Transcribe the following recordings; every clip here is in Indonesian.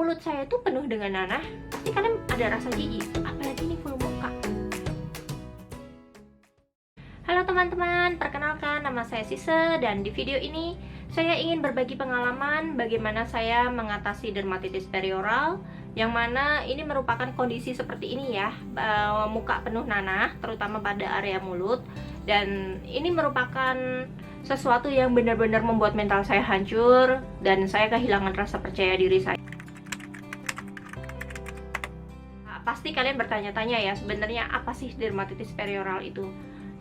mulut saya itu penuh dengan nanah, pasti kalian ada rasa jijik, apalagi ini full muka. Halo teman-teman, perkenalkan nama saya Sise, dan di video ini saya ingin berbagi pengalaman bagaimana saya mengatasi dermatitis perioral, yang mana ini merupakan kondisi seperti ini ya, muka penuh nanah terutama pada area mulut, dan ini merupakan sesuatu yang benar-benar membuat mental saya hancur dan saya kehilangan rasa percaya diri saya. Pasti kalian bertanya-tanya ya, sebenarnya apa sih dermatitis perioral itu?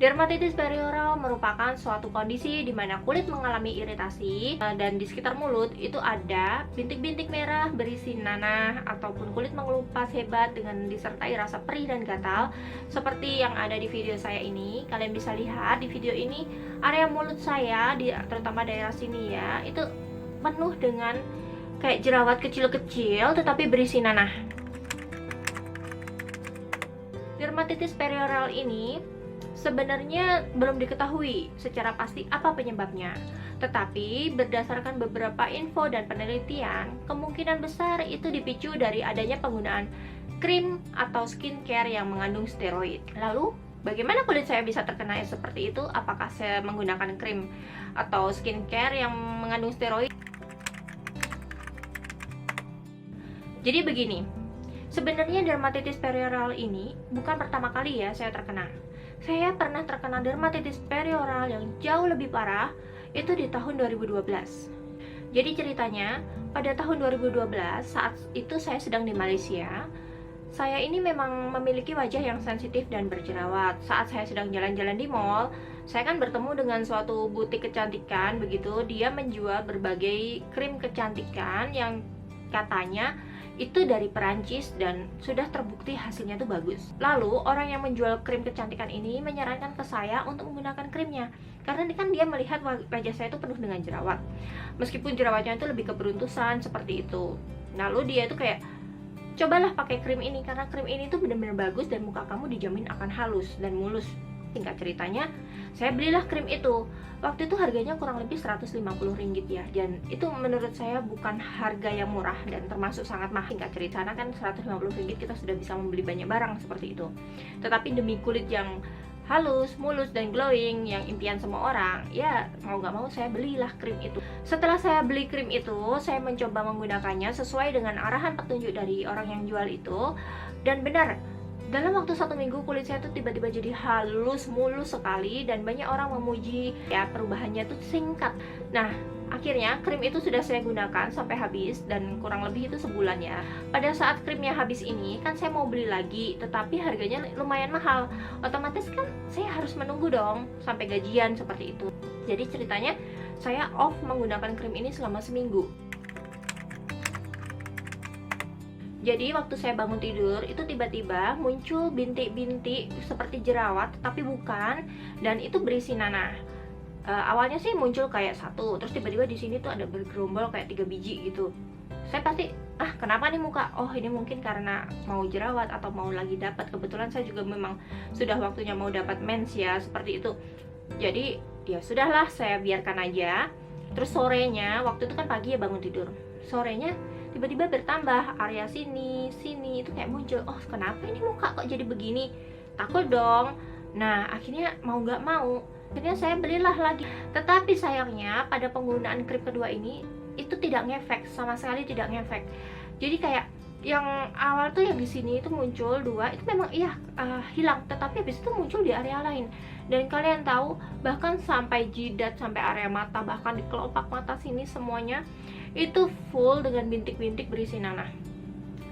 Dermatitis perioral merupakan suatu kondisi di mana kulit mengalami iritasi dan di sekitar mulut itu ada bintik-bintik merah berisi nanah ataupun kulit mengelupas hebat dengan disertai rasa perih dan gatal seperti yang ada di video saya ini. Kalian bisa lihat di video ini area mulut saya, terutama daerah sini ya, itu penuh dengan kayak jerawat kecil-kecil tetapi berisi nanah. Dermatitis perioral ini sebenarnya belum diketahui secara pasti apa penyebabnya, tetapi berdasarkan beberapa info dan penelitian, kemungkinan besar itu dipicu dari adanya penggunaan krim atau skincare yang mengandung steroid. Lalu, bagaimana kulit saya bisa terkena seperti itu? Apakah saya menggunakan krim atau skincare yang mengandung steroid? Jadi begini, sebenarnya dermatitis perioral ini bukan pertama kali ya saya terkena. Saya pernah terkena dermatitis perioral yang jauh lebih parah itu di tahun 2012. Jadi ceritanya, pada tahun 2012 saat itu saya sedang di Malaysia. Saya ini memang memiliki wajah yang sensitif dan berjerawat. Saat saya sedang jalan-jalan di mall, saya kan bertemu dengan suatu butik kecantikan begitu. Dia menjual berbagai krim kecantikan yang katanya itu dari Perancis dan sudah terbukti hasilnya tuh bagus. Lalu orang yang menjual krim kecantikan ini menyarankan ke saya untuk menggunakan krimnya, karena kan dia melihat wajah saya itu penuh dengan jerawat, meskipun jerawatnya itu lebih keberuntusan seperti itu. Lalu dia itu kayak, cobalah pakai krim ini karena krim ini tuh benar-benar bagus dan muka kamu dijamin akan halus dan mulus. Singkat ceritanya, saya belilah krim itu. Waktu itu harganya kurang lebih 150 ringgit ya, dan itu menurut saya bukan harga yang murah dan termasuk sangat mahal. Singkat ceritanya kan 150 ringgit kita sudah bisa membeli banyak barang seperti itu. Tetapi demi kulit yang halus, mulus, dan glowing yang impian semua orang, ya mau gak mau saya belilah krim itu. Setelah saya beli krim itu, saya mencoba menggunakannya sesuai dengan arahan petunjuk dari orang yang jual itu, dan benar, dalam waktu 1 minggu kulit saya tuh tiba-tiba jadi halus, mulus sekali, dan banyak orang memuji ya perubahannya tuh singkat. Nah, akhirnya krim itu sudah saya gunakan sampai habis dan kurang lebih itu sebulan ya. Pada saat krimnya habis ini kan saya mau beli lagi, tetapi harganya lumayan mahal. Otomatis kan saya harus menunggu dong sampai gajian seperti itu. Jadi ceritanya saya off menggunakan krim ini selama seminggu. Jadi waktu saya bangun tidur itu tiba-tiba muncul bintik-bintik seperti jerawat, tapi bukan, dan itu berisi nanah. Awalnya sih muncul kayak satu, terus tiba-tiba di sini tuh ada bergerombol kayak 3 biji gitu. Saya pasti, kenapa nih muka? Oh, ini mungkin karena mau jerawat atau mau lagi dapat. Kebetulan saya juga memang sudah waktunya mau dapat mens ya, seperti itu. Jadi ya sudahlah, saya biarkan aja. Terus sorenya, waktu itu kan pagi ya bangun tidur, sorenya tiba-tiba bertambah area sini itu kayak muncul. Oh, kenapa ini muka kok jadi begini? Takut dong. Nah, akhirnya mau nggak mau, akhirnya saya belilah lagi. Tetapi sayangnya pada penggunaan krim kedua ini itu tidak ngefek, sama sekali tidak ngefek. Jadi kayak yang awal tuh yang di sini itu muncul 2, itu memang hilang, tetapi habis itu muncul di area lain. Dan kalian tahu, bahkan sampai jidat, sampai area mata, bahkan di kelopak mata sini semuanya itu full dengan bintik-bintik berisi nanah.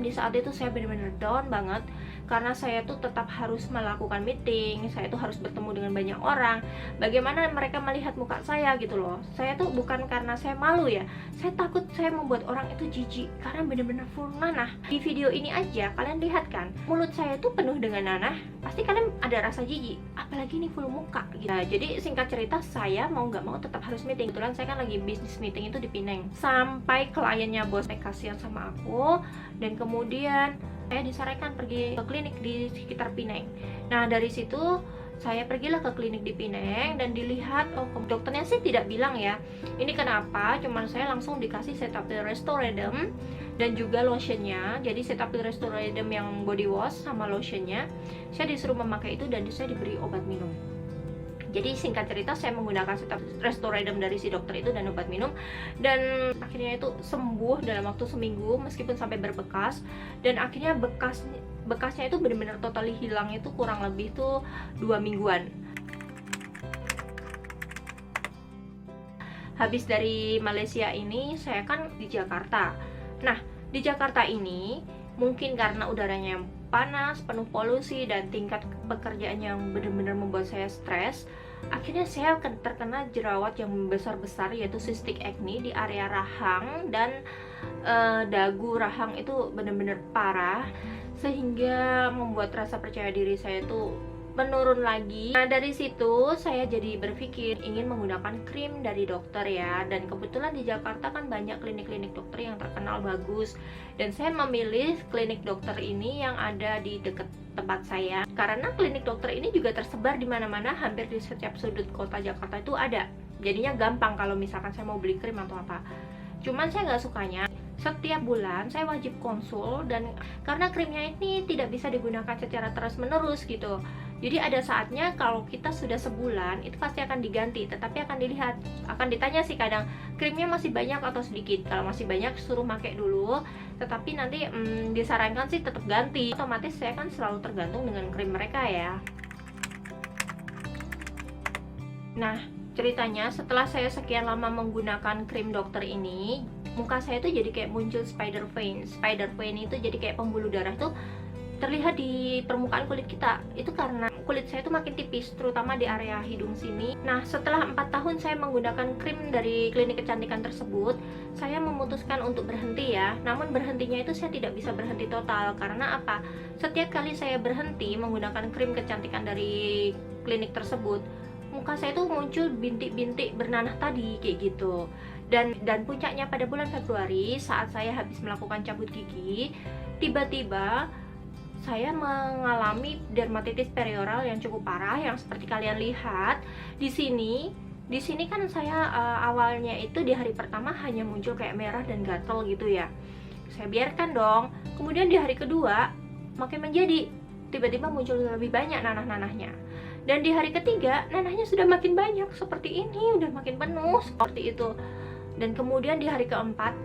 Di saat itu saya benar-benar down banget, karena saya tuh tetap harus melakukan meeting, saya tuh harus bertemu dengan banyak orang. Bagaimana mereka melihat muka saya gitu loh. Saya tuh bukan karena saya malu ya, saya takut saya membuat orang itu jijik karena benar-benar full nanah. Di video ini aja kalian lihat kan, mulut saya tuh penuh dengan nanah, pasti kalian ada rasa jijik, apalagi ini full muka gitu. Nah, jadi singkat cerita, saya mau nggak mau tetap harus meeting. Kebetulan saya kan lagi bisnis meeting itu di Penang. Sampai kliennya bos kasihan sama aku, dan kemudian saya disarankan pergi ke klinik di sekitar Penang. Nah, dari situ Saya pergilah ke klinik di Pineng dan dilihat, oh dokternya sih tidak bilang ya ini kenapa, cuman saya langsung dikasih Cetaphil Restoraderm dan juga lotionnya. Jadi Cetaphil Restoraderm yang body wash sama lotionnya saya disuruh memakai itu dan saya diberi obat minum. Jadi singkat cerita saya menggunakan Cetaphil Restoraderm dari si dokter itu dan obat minum, dan akhirnya itu sembuh dalam waktu seminggu meskipun sampai berbekas, dan akhirnya bekasnya itu benar-benar totally hilang, itu kurang lebih tuh 2 mingguan. Habis dari Malaysia ini saya kan di Jakarta. Nah, di Jakarta ini mungkin karena udaranya yang panas, penuh polusi, dan tingkat pekerjaan yang benar-benar membuat saya stres, akhirnya saya terkena jerawat yang besar-besar, yaitu cystic acne di area rahang dan dagu rahang itu benar-benar parah, sehingga membuat rasa percaya diri saya itu menurun lagi. Nah, dari situ saya jadi berpikir ingin menggunakan krim dari dokter ya, dan kebetulan di Jakarta kan banyak klinik-klinik dokter yang terkenal bagus, dan saya memilih klinik dokter ini yang ada di dekat tempat saya karena klinik dokter ini juga tersebar di mana-mana, hampir di setiap sudut kota Jakarta itu ada. Jadinya gampang kalau misalkan saya mau beli krim atau apa. Cuman saya nggak sukanya setiap bulan saya wajib konsul, dan karena krimnya ini tidak bisa digunakan secara terus-menerus gitu. Jadi ada saatnya kalau kita sudah sebulan itu pasti akan diganti, tetapi akan dilihat, akan ditanya sih kadang krimnya masih banyak atau sedikit. Kalau masih banyak suruh pakai dulu, tetapi nanti disarankan sih tetap ganti. Otomatis saya kan selalu tergantung dengan krim mereka ya. Nah, ceritanya setelah saya sekian lama menggunakan krim dokter ini, muka saya tuh jadi kayak muncul spider vein. Spider vein itu jadi kayak pembuluh darah tuh terlihat di permukaan kulit kita. Itu karena kulit saya tuh makin tipis, terutama di area hidung sini. Nah, setelah 4 tahun saya menggunakan krim dari klinik kecantikan tersebut, saya memutuskan untuk berhenti ya. Namun berhentinya itu saya tidak bisa berhenti total. Karena apa? Setiap kali saya berhenti menggunakan krim kecantikan dari klinik tersebut, muka saya tuh muncul bintik-bintik bernanah tadi kayak gitu. Dan puncaknya pada bulan Februari saat saya habis melakukan cabut gigi, tiba-tiba saya mengalami dermatitis perioral yang cukup parah, yang seperti kalian lihat di sini. Di sini kan saya awalnya itu di hari pertama hanya muncul kayak merah dan gatal gitu ya. Saya biarkan dong. Kemudian di hari kedua makin menjadi, tiba-tiba muncul lebih banyak nanah-nanahnya. Dan di hari ketiga nanahnya sudah makin banyak seperti ini, udah makin penuh seperti itu. Dan kemudian di hari keempat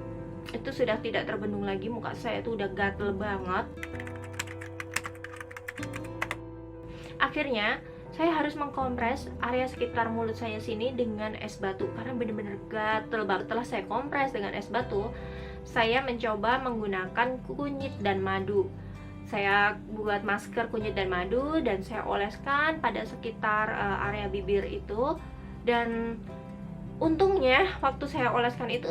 itu sudah tidak terbendung lagi, muka saya itu udah gatel banget. Akhirnya saya harus mengkompres area sekitar mulut saya sini dengan es batu karena bener-bener gatel banget. Setelah saya kompres dengan es batu, saya mencoba menggunakan kunyit dan madu. Saya buat masker kunyit dan madu dan saya oleskan pada sekitar area bibir itu, dan untungnya waktu saya oleskan itu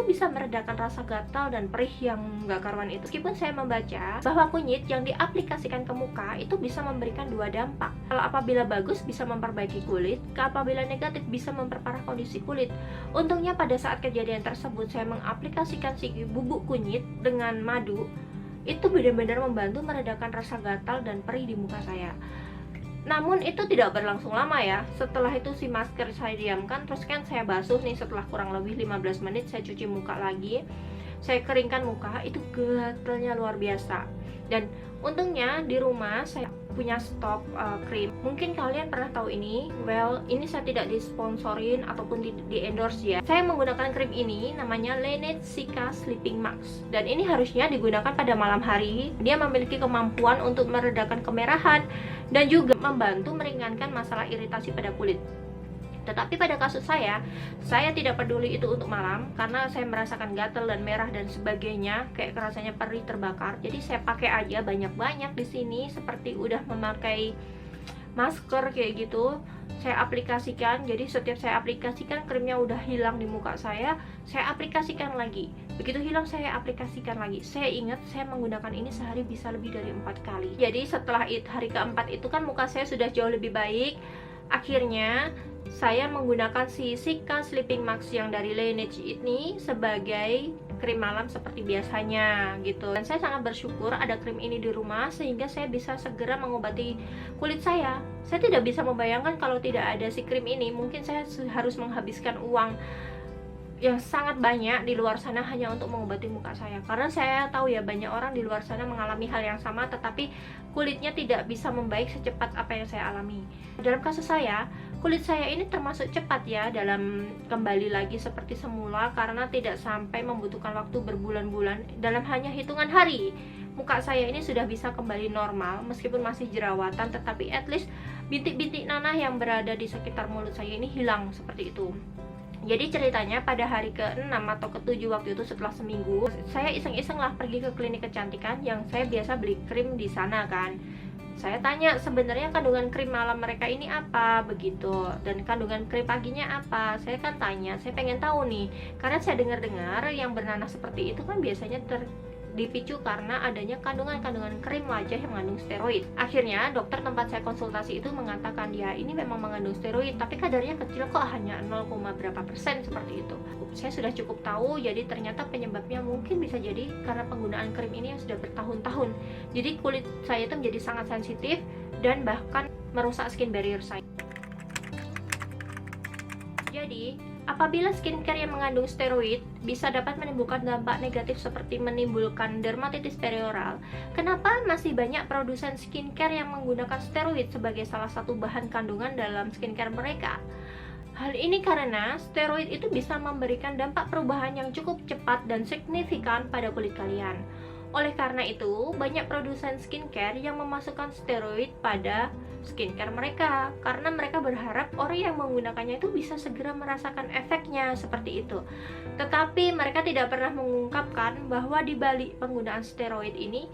bisa meredakan rasa gatal dan perih yang gak karuan itu. Meskipun saya membaca bahwa kunyit yang diaplikasikan ke muka itu bisa memberikan 2 dampak. Kalau apabila bagus bisa memperbaiki kulit, apabila negatif bisa memperparah kondisi kulit. Untungnya pada saat kejadian tersebut saya mengaplikasikan si bubuk kunyit dengan madu, itu benar-benar membantu meredakan rasa gatal dan perih di muka saya. Namun itu tidak berlangsung lama ya. Setelah itu si masker saya diamkan, terus kan saya basuh nih, setelah kurang lebih 15 menit saya cuci muka lagi. Saya keringkan muka, itu gatalnya luar biasa. Dan untungnya di rumah saya punya stok krim. Mungkin kalian pernah tahu ini. Well, ini saya tidak disponsorin ataupun di endorse ya. Saya menggunakan krim ini, namanya Laneige Cica Sleeping Mask, dan ini harusnya digunakan pada malam hari. Dia memiliki kemampuan untuk meredakan kemerahan dan juga membantu meringankan masalah iritasi pada kulit. Tetapi pada kasus saya tidak peduli itu untuk malam karena saya merasakan gatal dan merah dan sebagainya, kayak rasanya perih terbakar. Jadi saya pakai aja banyak-banyak di sini seperti udah memakai masker kayak gitu. Saya aplikasikan. Jadi setiap saya aplikasikan, krimnya udah hilang di muka saya aplikasikan lagi. Begitu hilang saya aplikasikan lagi. Saya ingat saya menggunakan ini sehari bisa lebih dari 4 kali. Jadi setelah hari keempat itu kan muka saya sudah jauh lebih baik. Akhirnya saya menggunakan si Cica Sleeping Mask yang dari Laneige ini sebagai krim malam seperti biasanya gitu. Dan saya sangat bersyukur ada krim ini di rumah sehingga saya bisa segera mengobati kulit saya. Saya tidak bisa membayangkan kalau tidak ada si krim ini, mungkin saya harus menghabiskan uang yang sangat banyak di luar sana hanya untuk mengobati muka saya. Karena saya tahu ya, banyak orang di luar sana mengalami hal yang sama tetapi kulitnya tidak bisa membaik secepat apa yang saya alami. Dalam kasus saya, kulit saya ini termasuk cepat ya dalam kembali lagi seperti semula, karena tidak sampai membutuhkan waktu berbulan-bulan. Dalam hanya hitungan hari, muka saya ini sudah bisa kembali normal. Meskipun masih jerawatan, tetapi at least bintik-bintik nanah yang berada di sekitar mulut saya ini hilang seperti itu. Jadi ceritanya pada hari ke-6 atau ke-7 waktu itu, setelah seminggu, saya iseng-iseng lah pergi ke klinik kecantikan yang saya biasa beli krim di sana kan. Saya tanya sebenarnya kandungan krim malam mereka ini apa begitu, dan kandungan krim paginya apa. Saya kan tanya, saya pengen tahu nih, karena saya dengar-dengar yang bernanah seperti itu kan biasanya dipicu karena adanya kandungan krim wajah yang mengandung steroid. Akhirnya dokter tempat saya konsultasi itu mengatakan ya ini memang mengandung steroid, tapi kadarnya kecil kok, hanya 0, berapa persen seperti itu. Saya sudah cukup tahu, jadi ternyata penyebabnya mungkin bisa jadi karena penggunaan krim ini yang sudah bertahun-tahun. Jadi kulit saya itu menjadi sangat sensitif dan bahkan merusak skin barrier saya. Jadi apabila skincare yang mengandung steroid bisa dapat menimbulkan dampak negatif seperti menimbulkan dermatitis perioral, kenapa masih banyak produsen skincare yang menggunakan steroid sebagai salah satu bahan kandungan dalam skincare mereka? Hal ini karena steroid itu bisa memberikan dampak perubahan yang cukup cepat dan signifikan pada kulit kalian. Oleh karena itu, banyak produsen skincare yang memasukkan steroid pada skincare mereka karena mereka berharap orang yang menggunakannya itu bisa segera merasakan efeknya seperti itu. Tetapi mereka tidak pernah mengungkapkan bahwa di balik penggunaan steroid ini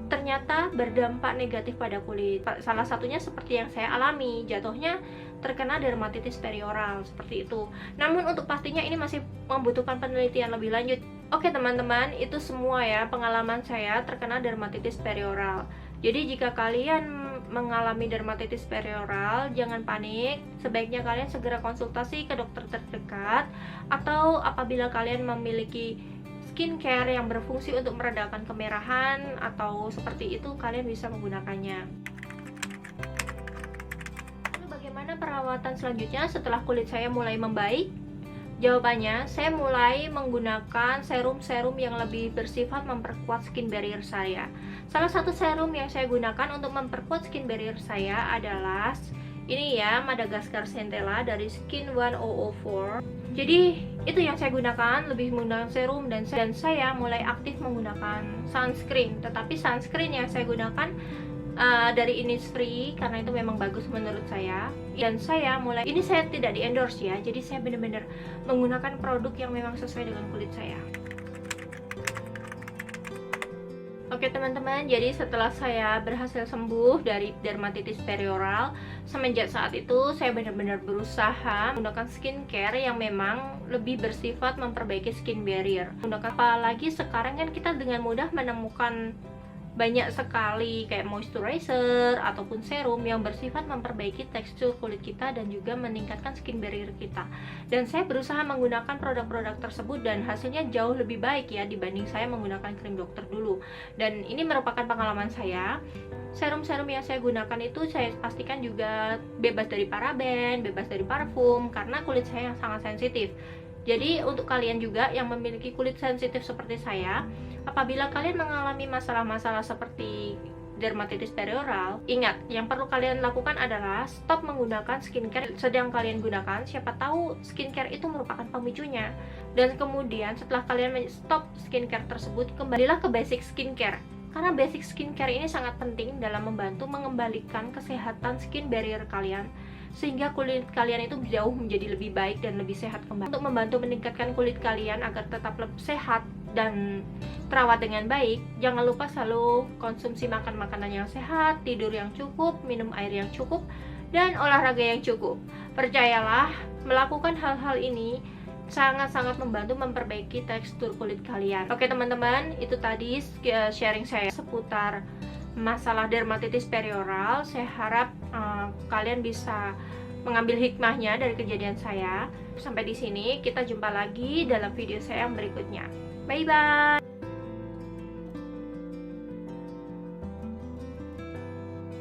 ternyata berdampak negatif pada kulit. Salah satunya seperti yang saya alami, jatuhnya terkena dermatitis perioral seperti itu. Namun untuk pastinya ini masih membutuhkan penelitian lebih lanjut. Oke teman-teman, itu semua ya pengalaman saya terkena dermatitis perioral. Jadi jika kalian mengalami dermatitis perioral, jangan panik. Sebaiknya kalian segera konsultasi ke dokter terdekat, atau apabila kalian memiliki skincare yang berfungsi untuk meredakan kemerahan atau seperti itu, kalian bisa menggunakannya. Lalu bagaimana perawatan selanjutnya setelah kulit saya mulai membaik? Jawabannya, saya mulai menggunakan serum-serum yang lebih bersifat memperkuat skin barrier saya. Salah satu serum yang saya gunakan untuk memperkuat skin barrier saya adalah ini ya, Madagascar Centella dari Skin 1004. Jadi itu yang saya gunakan, lebih menggunakan serum, dan saya mulai aktif menggunakan sunscreen. Tetapi sunscreen yang saya gunakan dari Innisfree karena itu memang bagus menurut saya. Dan saya mulai, ini saya tidak di endorse ya, jadi saya benar-benar menggunakan produk yang memang sesuai dengan kulit saya. Oke teman-teman, jadi setelah saya berhasil sembuh dari dermatitis perioral, semenjak saat itu saya benar-benar berusaha menggunakan skincare yang memang lebih bersifat memperbaiki skin barrier. Apalagi sekarang kan kita dengan mudah menemukan banyak sekali kayak moisturizer ataupun serum yang bersifat memperbaiki tekstur kulit kita dan juga meningkatkan skin barrier kita. Dan saya berusaha menggunakan produk-produk tersebut dan hasilnya jauh lebih baik ya dibanding saya menggunakan krim dokter dulu. Dan ini merupakan pengalaman saya. Serum-serum yang saya gunakan itu saya pastikan juga bebas dari paraben, bebas dari parfum, karena kulit saya yang sangat sensitif. Jadi untuk kalian juga yang memiliki kulit sensitif seperti saya, apabila kalian mengalami masalah-masalah seperti dermatitis perioral, ingat, yang perlu kalian lakukan adalah stop menggunakan skincare sedang kalian gunakan. Siapa tahu skincare itu merupakan pemicunya. Dan kemudian setelah kalian stop skincare tersebut, kembalilah ke basic skincare. Karena basic skincare ini sangat penting dalam membantu mengembalikan kesehatan skin barrier kalian, sehingga kulit kalian itu jauh menjadi lebih baik dan lebih sehat kembali. Untuk membantu meningkatkan kulit kalian agar tetap lebih sehat dan terawat dengan baik, jangan lupa selalu konsumsi makan makanan yang sehat, tidur yang cukup, minum air yang cukup, dan olahraga yang cukup. Percayalah, melakukan hal-hal ini sangat-sangat membantu memperbaiki tekstur kulit kalian. Oke teman-teman, itu tadi sharing saya seputar masalah dermatitis perioral. Saya harap kalian bisa mengambil hikmahnya dari kejadian saya. Sampai di sini, kita jumpa lagi dalam video saya yang berikutnya. Bye bye.